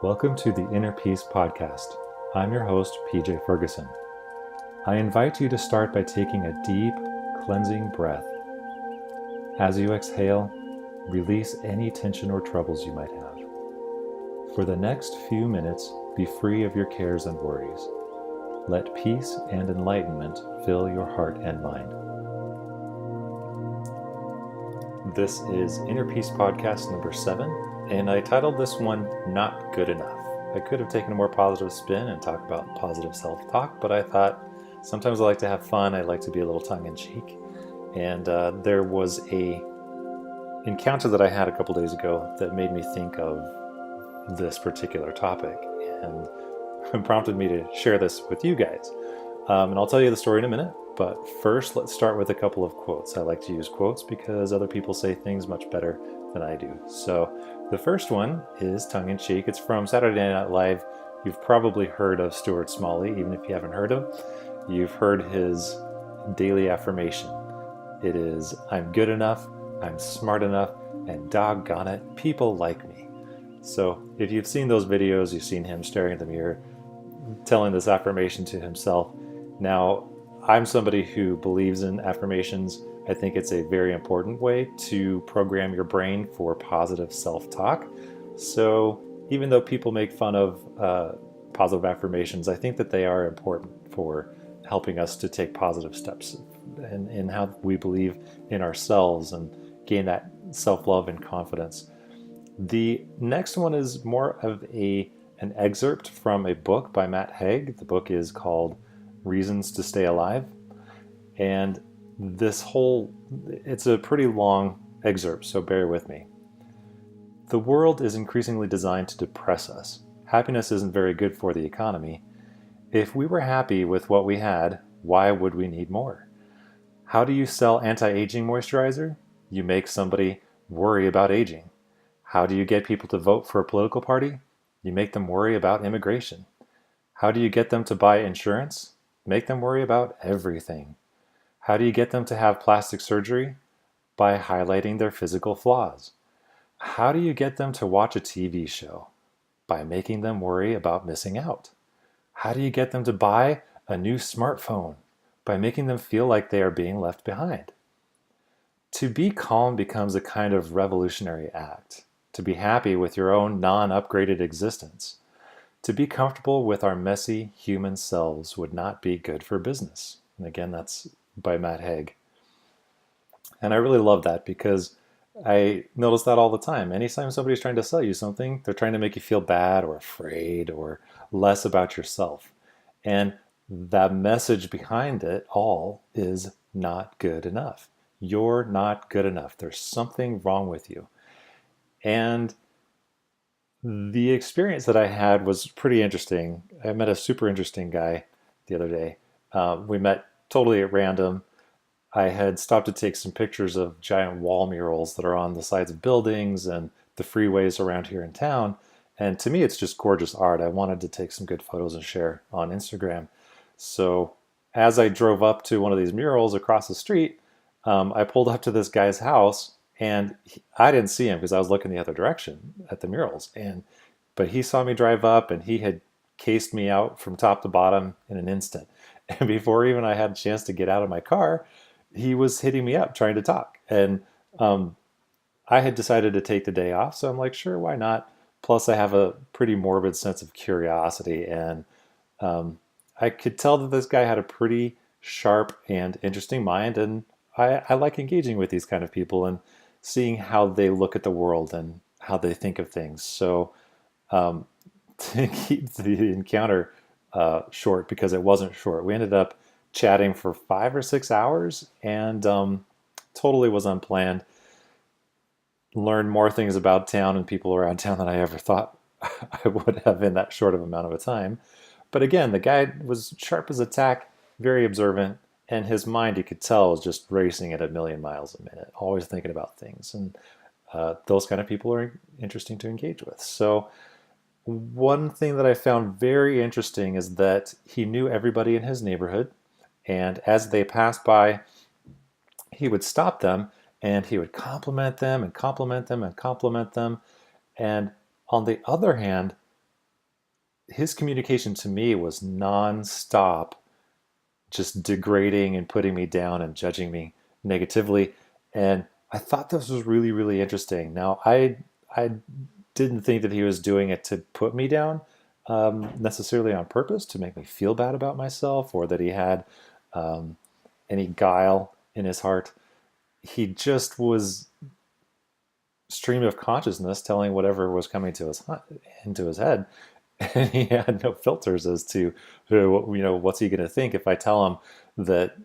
Welcome to the Inner Peace Podcast. I'm your host, PJ Ferguson. I invite you to start by taking a deep, cleansing breath. As you exhale, release any tension or troubles you might have. For the next few minutes, be free of your cares and worries. Let peace and enlightenment fill your heart and mind. This is Inner Peace Podcast number 7. And I titled this one, Not Good Enough. I could have taken a more positive spin and talked about positive self-talk, but I thought sometimes I like to have fun. I like to be a little tongue-in-cheek. And there was a encounter that I had a couple days ago that made me think of this particular topic and prompted me to share this with you guys. And I'll tell you the story in a minute, but first let's start with a couple of quotes. I like to use quotes because other people say things much better than I do. So the first one is tongue-in-cheek. It's from Saturday Night Live. You've probably heard of Stuart Smalley, even if you haven't heard him. You've heard his daily affirmation. It is, I'm good enough, I'm smart enough, and doggone it, people like me. So if you've seen those videos, you've seen him staring at the mirror, telling this affirmation to himself. Now, I'm somebody who believes in affirmations. I think it's a very important way to program your brain for positive self-talk. So even though people make fun of positive affirmations, I think that they are important for helping us to take positive steps in how we believe in ourselves and gain that self-love and confidence. The next one is more of an excerpt from a book by Haig. The book is called Reasons to Stay Alive. And it's a pretty long excerpt, so bear with me. The world is increasingly designed to depress us. Happiness isn't very good for the economy. If we were happy with what we had, why would we need more? How do you sell anti-aging moisturizer? You make somebody worry about aging. How do you get people to vote for a political party? You make them worry about immigration. How do you get them to buy insurance? Make them worry about everything. How do you get them to have plastic surgery? By highlighting their physical flaws. How do you get them to watch a TV show? By making them worry about missing out. How do you get them to buy a new smartphone? By making them feel like they are being left behind. To be calm becomes a kind of revolutionary act. To be happy with your own non-upgraded existence. To be comfortable with our messy human selves would not be good for business. And again, that's by Haig. And I really love that because I notice that all the time. Anytime somebody's trying to sell you something, they're trying to make you feel bad or afraid or less about yourself. And that message behind it all is not good enough. You're not good enough. There's something wrong with you. And the experience that I had was pretty interesting. I met a super interesting guy the other day. We met totally at random. I had stopped to take some pictures of giant wall murals that are on the sides of buildings and the freeways around here in town. And to me, it's just gorgeous art. I wanted to take some good photos and share on Instagram. So as I drove up to one of these murals across the street, I pulled up to this guy's house. And I didn't see him because I was looking the other direction at the murals. But he saw me drive up and he had cased me out from top to bottom in an instant. And before even I had a chance to get out of my car, he was hitting me up trying to talk. And I had decided to take the day off. So I'm like, sure, why not? Plus I have a pretty morbid sense of curiosity. And I could tell that this guy had a pretty sharp and interesting mind. And I like engaging with these kind of people and seeing how they look at the world and how they think of things. So to keep the encounter short, because it wasn't short, we ended up chatting for 5 or 6 hours and totally was unplanned. Learned more things about town and people around town than I ever thought I would have in that short of amount of a time. But again, the guy was sharp as a tack, very observant. And his mind, you could tell, was just racing at 1,000,000 miles a minute, always thinking about things. And those kind of people are interesting to engage with. So one thing that I found very interesting is that he knew everybody in his neighborhood. And as they passed by, he would stop them and he would compliment them and compliment them and compliment them. And on the other hand, his communication to me was nonstop, just degrading and putting me down and judging me negatively. And I thought this was really, really interesting. Now, I didn't think that he was doing it to put me down, necessarily on purpose to make me feel bad about myself, or that he had um, any guile in his heart. He just was stream of consciousness telling whatever was coming to his into his head, and he had no filters as to what's he going to think if I tell him that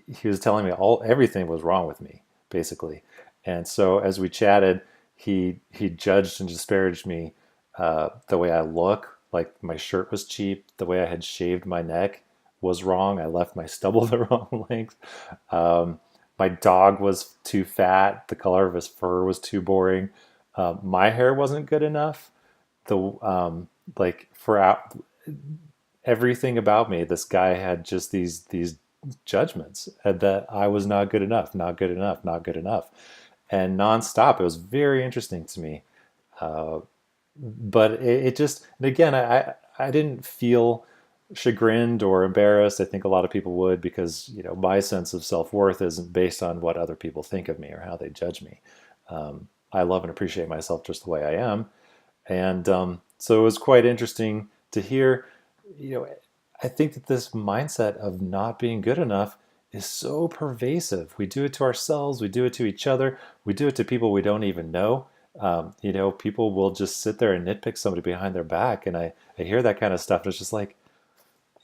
he was telling me everything was wrong with me, basically. And so as we chatted, he judged and disparaged me, the way I look, like my shirt was cheap, the way I had shaved my neck was wrong, I left my stubble the wrong length, um, my dog was too fat, the color of his fur was too boring, my hair wasn't good enough, the like for out, everything about me, this guy had just these judgments that I was not good enough, not good enough, not good enough, and nonstop. It was very interesting to me, uh, but it just, and again, I didn't feel chagrined or embarrassed. I think a lot of people would, because my sense of self worth isn't based on what other people think of me or how they judge me. I love and appreciate myself just the way I am, and so it was quite interesting to hear. You know, I think that this mindset of not being good enough is so pervasive. We do it to ourselves, we do it to each other, we do it to people we don't even know. People will just sit there and nitpick somebody behind their back, and I hear that kind of stuff, and it's just like,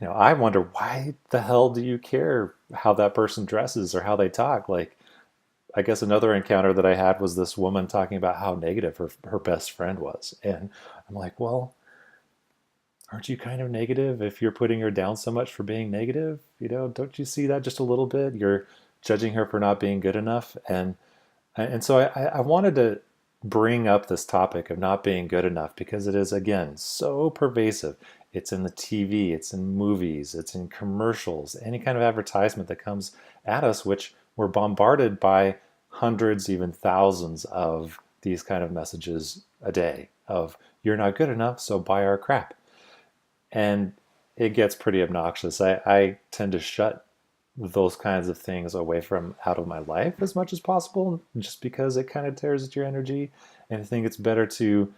I wonder, why the hell do you care how that person dresses or how they talk? Like, I guess another encounter that I had was this woman talking about how negative her best friend was. And I'm like, well, aren't you kind of negative if you're putting her down so much for being negative? Don't you see that just a little bit? You're judging her for not being good enough. And so I wanted to bring up this topic of not being good enough because it is, again, so pervasive. It's in the TV, it's in movies, it's in commercials, any kind of advertisement that comes at us, which we're bombarded by hundreds, even thousands of these kind of messages a day of, you're not good enough, so buy our crap. And it gets pretty obnoxious. I tend to shut those kinds of things away from out of my life as much as possible, just because it kind of tears at your energy. And I think it's better to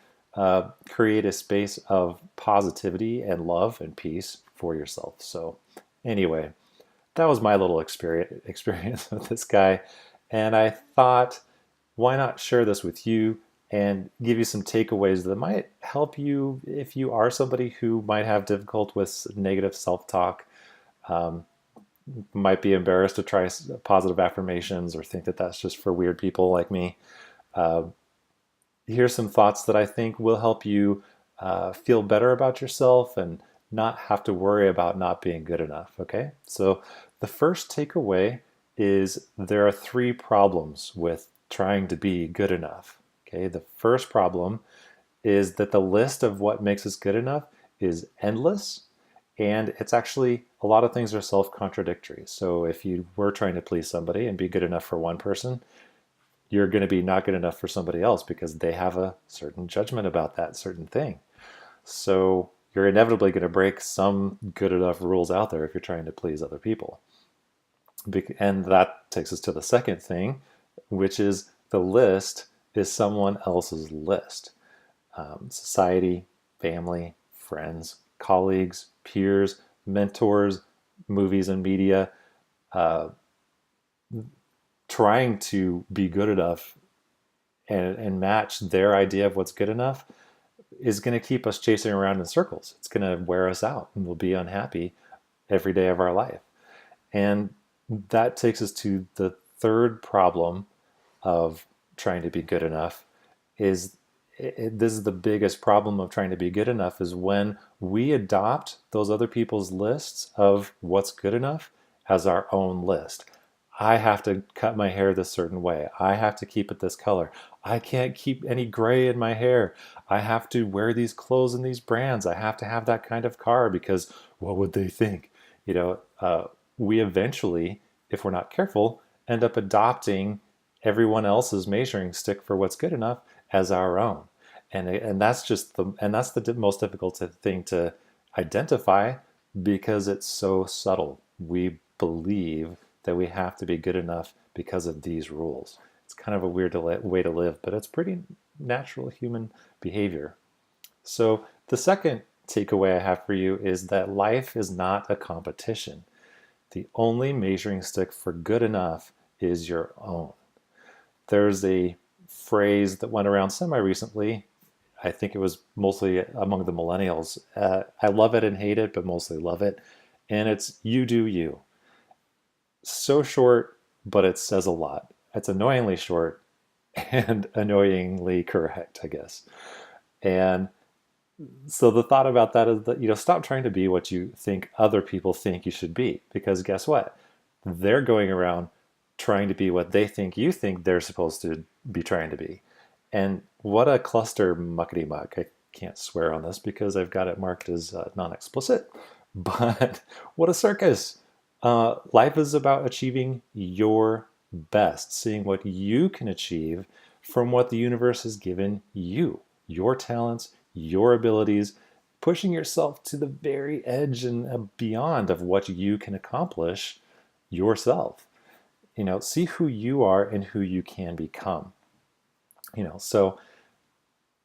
create a space of positivity and love and peace for yourself. So, anyway, that was my little experience with this guy, and I thought, why not share this with you and give you some takeaways that might help you if you are somebody who might have difficult with negative self-talk, um, might be embarrassed to try positive affirmations or think that that's just for weird people like me. Uh, Here's some thoughts that I think will help you feel better about yourself and not have to worry about not being good enough. Okay, so the first takeaway is there are three problems with trying to be good enough. Okay, the first problem is that the list of what makes us good enough is endless, and it's actually, a lot of things are self-contradictory. So if you were trying to please somebody and be good enough for one person, you're going to be not good enough for somebody else because they have a certain judgment about that certain thing. So you're inevitably going to break some good enough rules out there if you're trying to please other people. And that takes us to the second thing, which is the list is someone else's list. Society, family, friends, colleagues, peers, mentors, movies and media, uh, trying to be good enough and match their idea of what's good enough is going to keep us chasing around in circles. It's going to wear us out and we'll be unhappy every day of our life. And that takes us to the third problem of trying to be good enough is this is the biggest problem of trying to be good enough, is when we adopt those other people's lists of what's good enough as our own list. I have to cut my hair this certain way. I have to keep it this color. I can't keep any gray in my hair. I have to wear these clothes and these brands. I have to have that kind of car because what would they think? We eventually, if we're not careful, end up adopting everyone else's measuring stick for what's good enough as our own. And that's the most difficult thing to identify, because it's so subtle. We believe that we have to be good enough because of these rules. It's kind of a weird way to live, but it's pretty natural human behavior. So the second takeaway I have for you is that life is not a competition. The only measuring stick for good enough is your own. There's a phrase that went around semi recently. I think it was mostly among the millennials. I love it and hate it, but mostly love it. And it's "you do you." So short, but it says a lot. It's annoyingly short and annoyingly correct, I guess. And so the thought about that is that, stop trying to be what you think other people think you should be, because guess what? They're going around trying to be what they think they're supposed to be trying to be. And what a cluster muckety muck. I can't swear on this because I've got it marked as non-explicit, but what a circus. Life is about achieving your best, seeing what you can achieve from what the universe has given you, your talents, your abilities, pushing yourself to the very edge and beyond of what you can accomplish yourself. See who you are and who you can become. So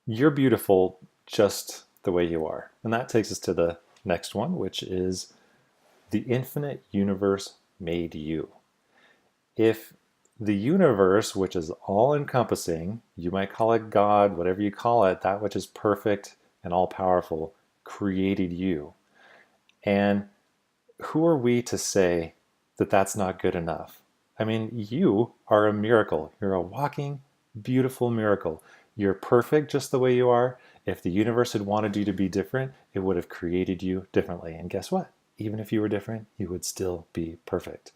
you're beautiful just the way you are. And that takes us to the next one, which is the infinite universe made you. If the universe, which is all encompassing, you might call it God, whatever you call it, that which is perfect and all powerful, created you. And who are we to say that that's not good enough? I mean, you are a miracle. You're a walking, beautiful miracle. You're perfect just the way you are. If the universe had wanted you to be different, it would have created you differently. And guess what? Even if you were different, you would still be perfect.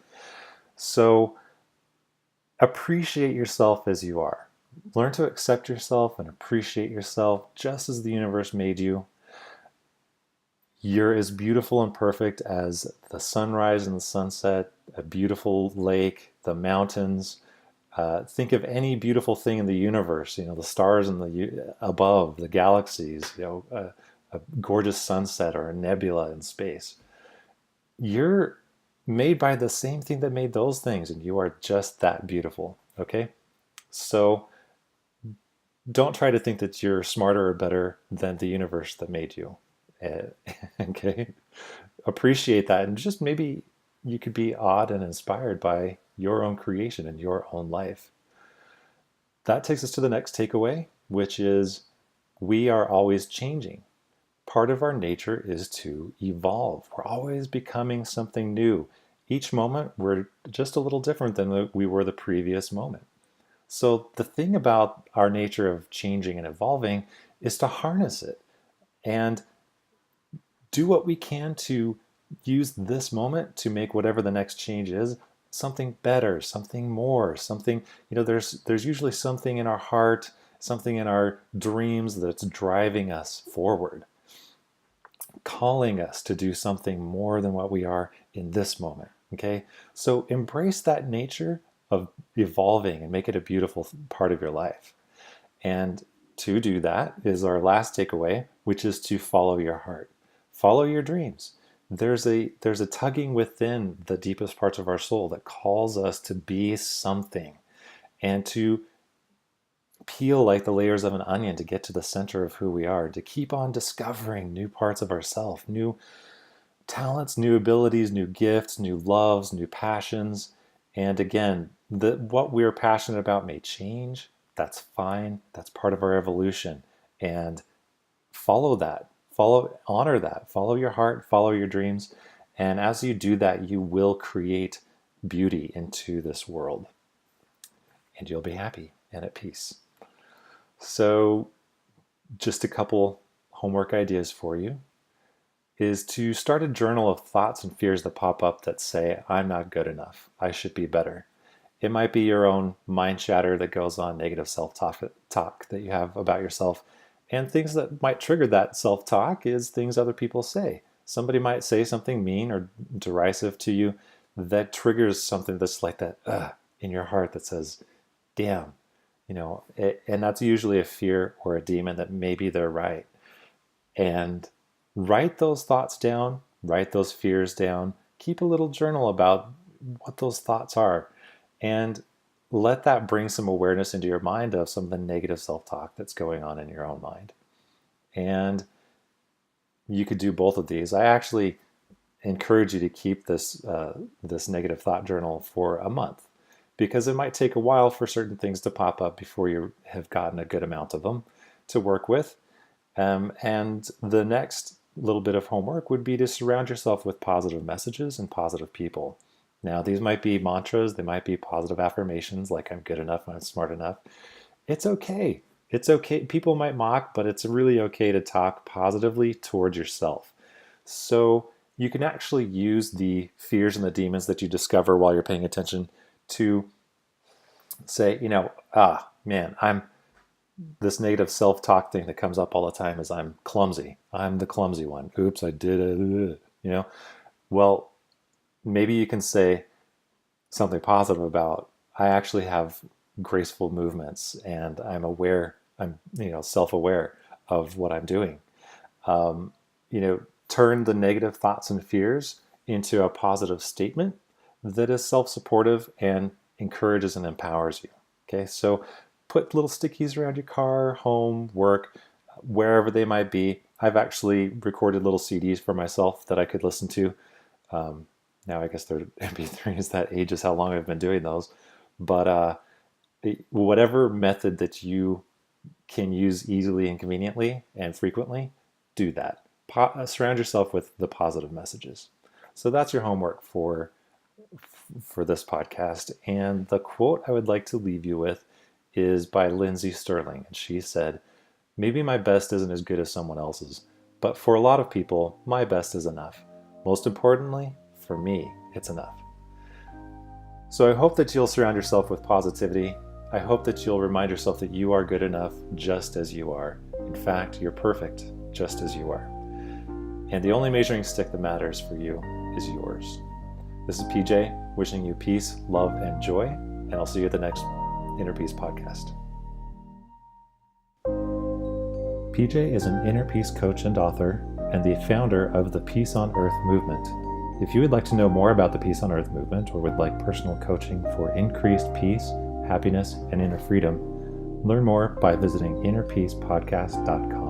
So appreciate yourself as you are. Learn to accept yourself and appreciate yourself just as the universe made you. You're as beautiful and perfect as the sunrise and the sunset, a beautiful lake, the mountains. Think of any beautiful thing in the universe, the stars above, the galaxies, a gorgeous sunset or a nebula in space. You're made by the same thing that made those things, and you are just that beautiful, okay? So don't try to think that you're smarter or better than the universe that made you. Okay? Appreciate that, and just maybe you could be awed and inspired by your own creation and your own life. That takes us to the next takeaway, which is we are always changing. Part of our nature is to evolve. We're always becoming something new. Each moment, we're just a little different than we were the previous moment. So the thing about our nature of changing and evolving is to harness it and do what we can to use this moment to make whatever the next change is something better, something more, something, there's usually something in our heart, something in our dreams that's driving us forward, calling us to do something more than what we are in this moment. Okay? So embrace that nature of evolving and make it a beautiful part of your life. And to do that is our last takeaway, which is to follow your heart. Follow your dreams. There's a tugging within the deepest parts of our soul that calls us to be something and to peel like the layers of an onion to get to the center of who we are, to keep on discovering new parts of ourselves, new talents, new abilities, new gifts, new loves, new passions. And again, what we're passionate about may change. That's fine. That's part of our evolution. And follow that. Honor that. Follow your heart, follow your dreams. And as you do that, you will create beauty into this world. And you'll be happy and at peace. So just a couple homework ideas for you is to start a journal of thoughts and fears that pop up that say, I'm not good enough. I should be better. It might be your own mind chatter that goes on, negative self-talk that you have about yourself. And things that might trigger that self-talk is things other people say. Somebody might say something mean or derisive to you that triggers something that's like that in your heart that says, damn, and that's usually a fear or a demon that maybe they're right. And write those thoughts down, write those fears down, keep a little journal about what those thoughts are, and let that bring some awareness into your mind of some of the negative self-talk that's going on in your own mind. And you could do both of these. I actually encourage you to keep this negative thought journal for a month, because it might take a while for certain things to pop up before you have gotten a good amount of them to work with. And the next little bit of homework would be to surround yourself with positive messages and positive people. Now, these might be mantras, they might be positive affirmations like I'm good enough, I'm smart enough. It's okay. It's okay. People might mock, but it's really okay to talk positively towards yourself. So you can actually use the fears and the demons that you discover while you're paying attention to say, man, this negative self-talk thing that comes up all the time is I'm clumsy. I'm the clumsy one. Oops, I did it. Well, maybe you can say something positive about, I actually have graceful movements and I'm aware, I'm self-aware of what I'm doing. Turn the negative thoughts and fears into a positive statement that is self-supportive and encourages and empowers you. Okay, so put little stickies around your car, home, work, wherever they might be. I've actually recorded little CDs for myself that I could listen to. Now I guess they're MP3s, that ages how long I've been doing those. But whatever method that you can use easily and conveniently and frequently, do that. Surround yourself with the positive messages. So that's your homework for this podcast. And the quote I would like to leave you with is by Lindsay Sterling. And she said, "Maybe my best isn't as good as someone else's, but for a lot of people, my best is enough. Most importantly, for me, it's enough." So I hope that you'll surround yourself with positivity. I hope that you'll remind yourself that you are good enough just as you are. In fact, you're perfect just as you are. And the only measuring stick that matters for you is yours. This is PJ, wishing you peace, love, and joy, and I'll see you at the next Inner Peace podcast. PJ is an inner peace coach and author, and the founder of the Peace on Earth movement. If you would like to know more about the Peace on Earth movement, or would like personal coaching for increased peace, happiness, and inner freedom, learn more by visiting innerpeacepodcast.com.